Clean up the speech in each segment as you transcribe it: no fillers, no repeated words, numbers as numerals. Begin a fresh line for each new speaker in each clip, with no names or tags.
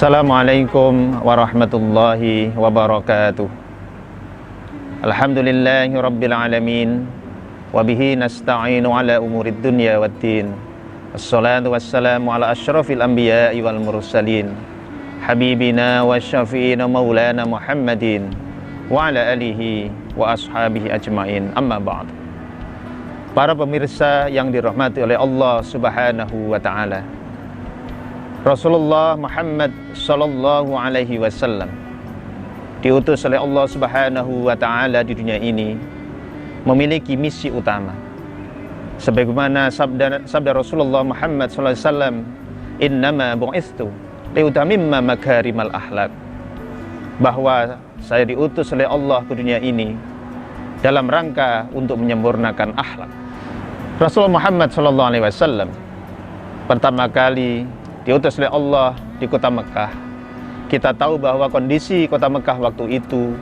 Assalamualaikum warahmatullahi wabarakatuh. Alhamdulillahi rabbil alamin. Wabihi nasta'inu ala umurid dunya waddin. Assalatu wassalamu ala ashrafil anbiya'i wal mursalin, habibina wa syafi'ina maulana Muhammadin wa ala alihi wa ashabihi ajma'in. Amma ba'd. Para pemirsa yang dirahmati oleh Allah subhanahu wa ta'ala, Rasulullah Muhammad sallallahu alaihi wasallam diutus oleh Allah subhanahu wa ta'ala di dunia ini memiliki misi utama. Sebagaimana sabda Rasulullah Muhammad sallallahu alaihi wasallam, innama bu'ithu liutamimma makarimal akhlak, bahwa saya diutus oleh Allah ke dunia ini dalam rangka untuk menyempurnakan akhlak. Rasulullah Muhammad sallallahu alaihi wasallam pertama kali diutus oleh Allah di kota Mekah. Kita tahu bahwa kondisi kota Mekah waktu itu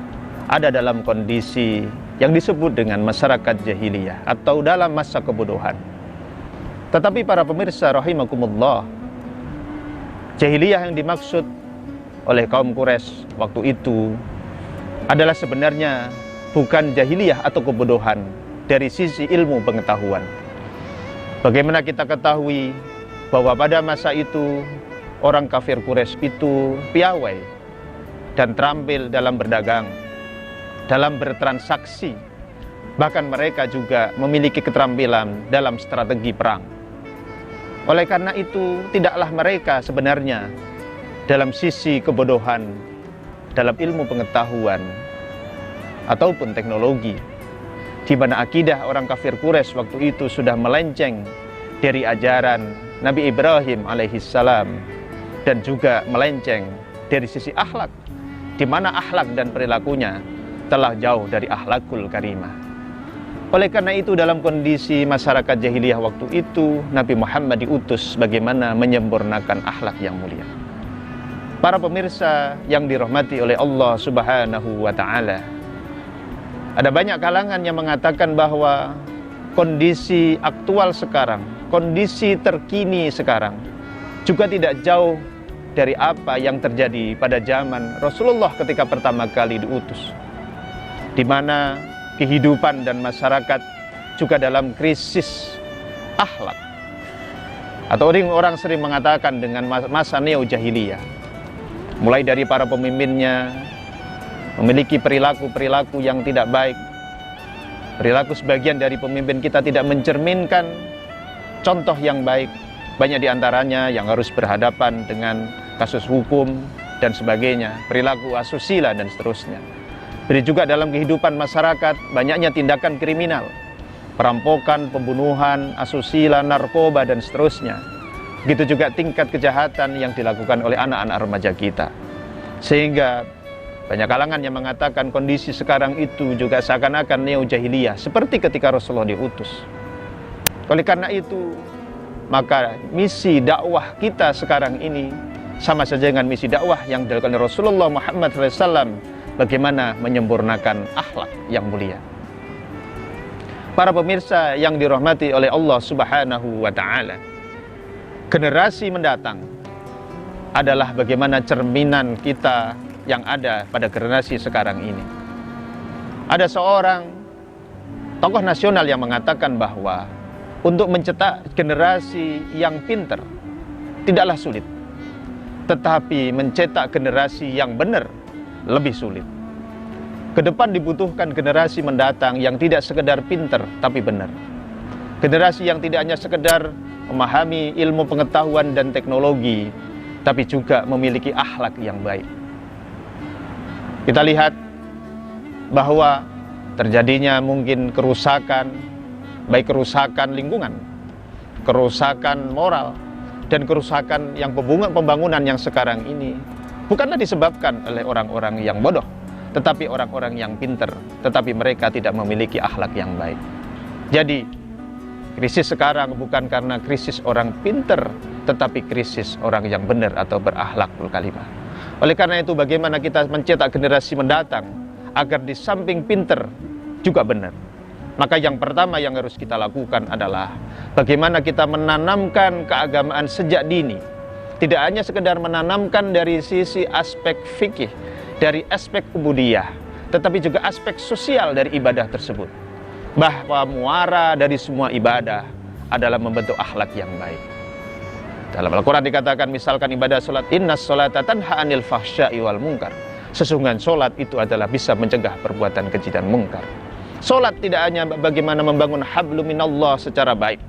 ada dalam kondisi yang disebut dengan masyarakat jahiliyah atau dalam masa kebodohan. Tetapi para pemirsa rahimakumullah, jahiliyah yang dimaksud oleh kaum Quraisy waktu itu adalah sebenarnya bukan jahiliyah atau kebodohan dari sisi ilmu pengetahuan. Bagaimana kita ketahui bahwa pada masa itu orang kafir Quraisy itu piawai dan terampil dalam berdagang, dalam bertransaksi. Bahkan mereka juga memiliki keterampilan dalam strategi perang. Oleh karena itu, tidaklah mereka sebenarnya dalam sisi kebodohan dalam ilmu pengetahuan ataupun teknologi, di mana akidah orang kafir Quraisy waktu itu sudah melenceng dari ajaran Nabi Ibrahim alaihissalam, dan juga melenceng dari sisi akhlak, di mana akhlak dan perilakunya telah jauh dari akhlakul karimah. Oleh karena itu, dalam kondisi masyarakat jahiliyah waktu itu, Nabi Muhammad diutus bagaimana menyempurnakan akhlak yang mulia. Para pemirsa yang dirahmati oleh Allah subhanahu wa ta'ala, ada banyak kalangan yang mengatakan bahwa kondisi aktual sekarang, kondisi terkini sekarang juga tidak jauh dari apa yang terjadi pada zaman Rasulullah ketika pertama kali diutus, di mana kehidupan dan masyarakat juga dalam krisis akhlak, atau orang sering mengatakan dengan masa neo jahiliyah. Mulai dari para pemimpinnya memiliki perilaku-perilaku yang tidak baik. Perilaku sebagian dari pemimpin kita tidak mencerminkan contoh yang baik. Banyak diantaranya yang harus berhadapan dengan kasus hukum dan sebagainya, perilaku asusila dan seterusnya. Jadi juga dalam kehidupan masyarakat banyaknya tindakan kriminal, perampokan, pembunuhan, asusila, narkoba dan seterusnya. Begitu juga tingkat kejahatan yang dilakukan oleh anak-anak remaja kita. Sehingga banyak kalangan yang mengatakan kondisi sekarang itu juga seakan-akan neo jahiliyah seperti ketika Rasulullah diutus. Oleh karena itu, maka misi dakwah kita sekarang ini sama saja dengan misi dakwah yang dilakukan oleh Rasulullah Muhammad SAW, bagaimana menyempurnakan akhlak yang mulia. Para pemirsa yang dirahmati oleh Allah subhanahu wa ta'ala, generasi mendatang adalah bagaimana cerminan kita yang ada pada generasi sekarang ini. Ada seorang tokoh nasional yang mengatakan bahwa untuk mencetak generasi yang pintar tidaklah sulit, tetapi mencetak generasi yang benar lebih sulit. Kedepan dibutuhkan generasi mendatang yang tidak sekedar pintar tapi benar. Generasi yang tidak hanya sekedar memahami ilmu pengetahuan dan teknologi, tapi juga memiliki akhlak yang baik. Kita lihat bahwa terjadinya mungkin kerusakan, baik kerusakan lingkungan, kerusakan moral, dan kerusakan yang pembangunan yang sekarang ini bukanlah disebabkan oleh orang-orang yang bodoh, tetapi orang-orang yang pintar, tetapi mereka tidak memiliki akhlak yang baik. Jadi, krisis sekarang bukan karena krisis orang pintar, tetapi krisis orang yang benar atau berakhlakul karimah. Oleh karena itu, bagaimana kita mencetak generasi mendatang agar di samping pintar juga benar? Maka yang pertama yang harus kita lakukan adalah bagaimana kita menanamkan keagamaan sejak dini, tidak hanya sekedar menanamkan dari sisi aspek fikih, dari aspek ubudiyah, tetapi juga aspek sosial dari ibadah tersebut. Bahwa muara dari semua ibadah adalah membentuk akhlak yang baik. Dalam Al-Quran dikatakan misalkan ibadah sholat, innas sholata tanha anil fahsya'i wal munkar. Sesungguhnya sholat itu adalah bisa mencegah perbuatan keji dan mungkar. Sholat tidak hanya bagaimana membangun hablum minallah secara baik.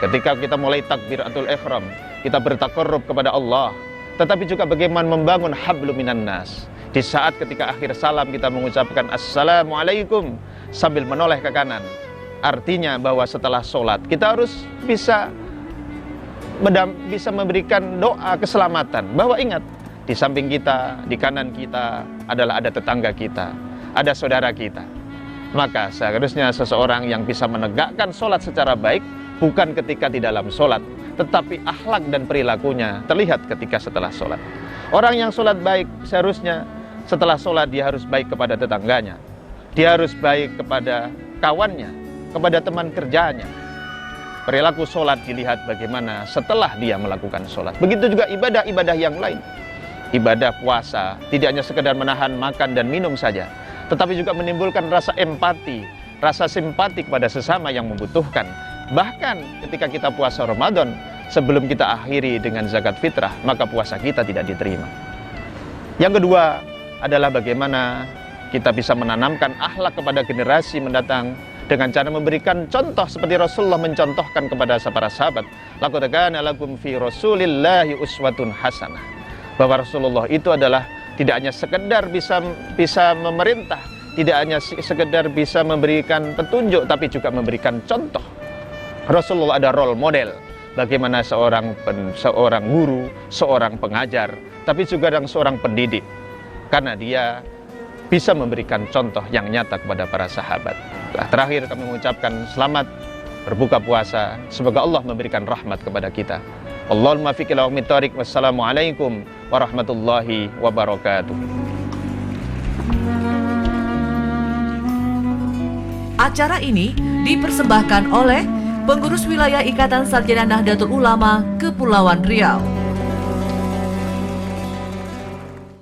Ketika kita mulai takbiratul ihram, kita bertakarrub kepada Allah, tetapi juga bagaimana membangun hablum minan nas. Di saat ketika akhir salam kita mengucapkan assalamualaikum sambil menoleh ke kanan. Artinya bahwa setelah sholat kita harus bisa memberikan doa keselamatan. Bahwa ingat, di samping kita, di kanan kita adalah ada tetangga kita, ada saudara kita. Maka seharusnya seseorang yang bisa menegakkan sholat secara baik bukan ketika di dalam sholat, tetapi akhlak dan perilakunya terlihat ketika setelah sholat. Orang yang sholat baik seharusnya setelah sholat dia harus baik kepada tetangganya, dia harus baik kepada kawannya, kepada teman kerjanya. Perilaku sholat dilihat bagaimana setelah dia melakukan sholat. Begitu juga ibadah-ibadah yang lain. Ibadah puasa tidak hanya sekedar menahan makan dan minum saja, tetapi juga menimbulkan rasa empati, rasa simpati kepada sesama yang membutuhkan. Bahkan ketika kita puasa Ramadan, sebelum kita akhiri dengan zakat fitrah, maka puasa kita tidak diterima. Yang kedua adalah bagaimana kita bisa menanamkan akhlak kepada generasi mendatang dengan cara memberikan contoh seperti Rasulullah mencontohkan kepada para sahabat. Laqad kana lakum fi Rasulillahi uswatun hasanah. Bahwa Rasulullah itu adalah tidak hanya sekedar bisa memerintah, tidak hanya sekedar bisa memberikan petunjuk, tapi juga memberikan contoh. Rasulullah ada role model, bagaimana seorang guru, seorang pengajar, tapi juga seorang pendidik, karena dia bisa memberikan contoh yang nyata kepada para sahabat. Terakhir kami mengucapkan selamat berbuka puasa, semoga Allah memberikan rahmat kepada kita. Allahumma fiqh ila umit tariq. Wassalamualaikum warahmatullahi wabarakatuh.
Acara ini dipersembahkan oleh Pengurus Wilayah Ikatan Sarjana Nahdlatul Ulama Kepulauan Riau.